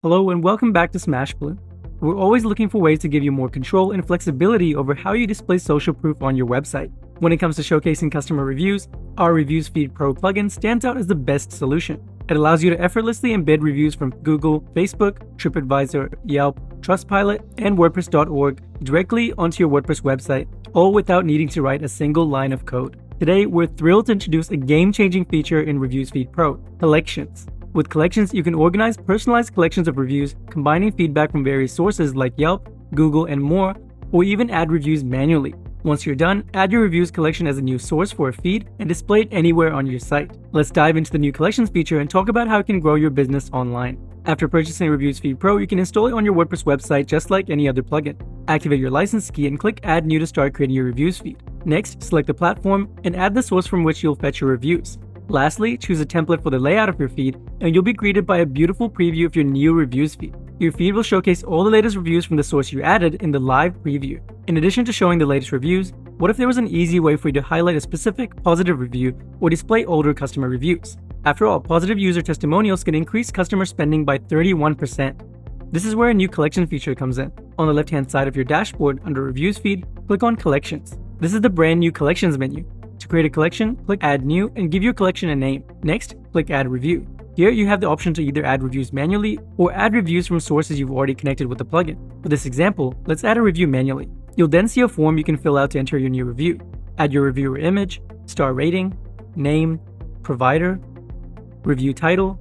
Hello and welcome back to Smashblue. We're always looking for ways to give you more control and flexibility over how you display social proof on your website. When it comes to showcasing customer reviews, our Reviews Feed Pro plugin stands out as the best solution. It allows you to effortlessly embed reviews from Google, Facebook, TripAdvisor, Yelp, Trustpilot, and WordPress.org directly onto your WordPress website, all without needing to write a single line of code. Today, we're thrilled to introduce a game-changing feature in Reviews Feed Pro, Collections. With Collections, you can organize personalized collections of reviews, combining feedback from various sources like Yelp, Google, and more, or even add reviews manually. Once you're done, add your reviews collection as a new source for a feed and display it anywhere on your site. Let's dive into the new Collections feature and talk about how it can grow your business online. After purchasing Reviews Feed Pro, you can install it on your WordPress website just like any other plugin. Activate your license key and click Add New to start creating your reviews feed. Next, select the platform and add the source from which you'll fetch your reviews. Lastly, choose a template for the layout of your feed, and you'll be greeted by a beautiful preview of your new reviews feed. Your feed will showcase all the latest reviews from the source you added in the live preview. In addition to showing the latest reviews, what if there was an easy way for you to highlight a specific positive review or display older customer reviews? After all, positive user testimonials can increase customer spending by 31%. This is where a new collection feature comes in. On the left-hand side of your dashboard, under Reviews Feed, click on Collections. This is the brand new Collections menu. To create a collection, click Add New and give your collection a name. Next, click Add Review. Here you have the option to either add reviews manually or add reviews from sources you've already connected with the plugin. For this example, let's add a review manually. You'll then see a form you can fill out to enter your new review. Add your reviewer image, star rating, name, provider, review title,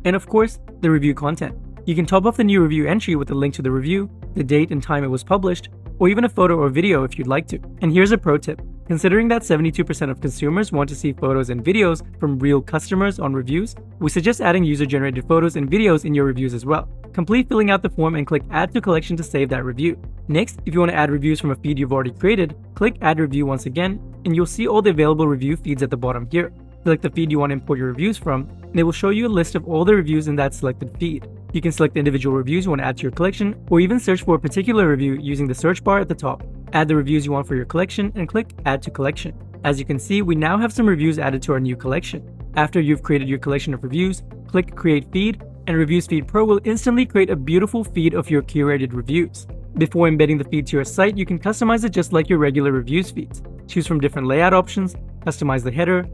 and of course, the review content. You can top off the new review entry with a link to the review, the date and time it was published, or even a photo or video if you'd like to. And here's a pro tip. Considering that 72% of consumers want to see photos and videos from real customers on reviews, we suggest adding user-generated photos and videos in your reviews as well. Complete filling out the form and click Add to Collection to save that review. Next, if you want to add reviews from a feed you've already created, click Add Review once again, and you'll see all the available review feeds at the bottom here. Select the feed you want to import your reviews from, and it will show you a list of all the reviews in that selected feed. You can select the individual reviews you want to add to your collection, or even search for a particular review using the search bar at the top. Add the reviews you want for your collection and click Add to Collection. As you can see, we now have some reviews added to our new collection. After you've created your collection of reviews, click Create Feed, and Reviews Feed Pro will instantly create a beautiful feed of your curated reviews. Before embedding the feed to your site, you can customize it just like your regular reviews feeds. Choose from different layout options, customize the header,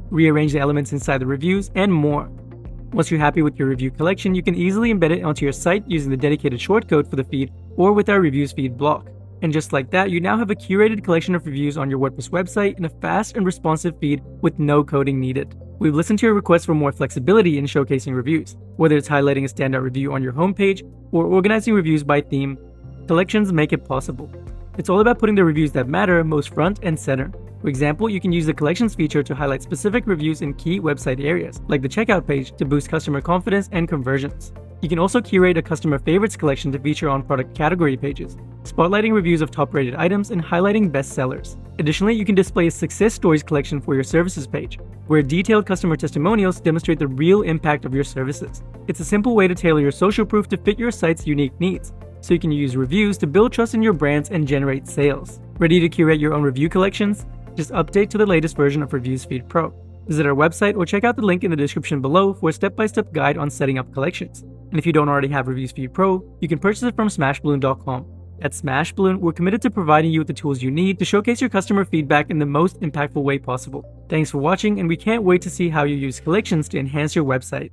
rearrange the elements inside the reviews, and more. Once you're happy with your review collection, you can easily embed it onto your site using the dedicated shortcode for the feed or with our Reviews Feed block. And just like that, you now have a curated collection of reviews on your WordPress website in a fast and responsive feed with no coding needed. We've listened to your requests for more flexibility in showcasing reviews. Whether it's highlighting a standout review on your homepage or organizing reviews by theme, Collections make it possible. It's all about putting the reviews that matter most front and center. For example, you can use the Collections feature to highlight specific reviews in key website areas, like the checkout page, to boost customer confidence and conversions. You can also curate a customer favorites collection to feature on product category pages, spotlighting reviews of top-rated items and highlighting best sellers. Additionally, you can display a success stories collection for your services page, where detailed customer testimonials demonstrate the real impact of your services. It's a simple way to tailor your social proof to fit your site's unique needs, so you can use reviews to build trust in your brands and generate sales. Ready to curate your own review collections? Just update to the latest version of Reviews Feed Pro. Visit our website or check out the link in the description below for a step-by-step guide on setting up collections. And if you don't already have Reviews Feed Pro, you can purchase it from smashballoon.com. At Smashballoon, we're committed to providing you with the tools you need to showcase your customer feedback in the most impactful way possible. Thanks for watching, and we can't wait to see how you use collections to enhance your website.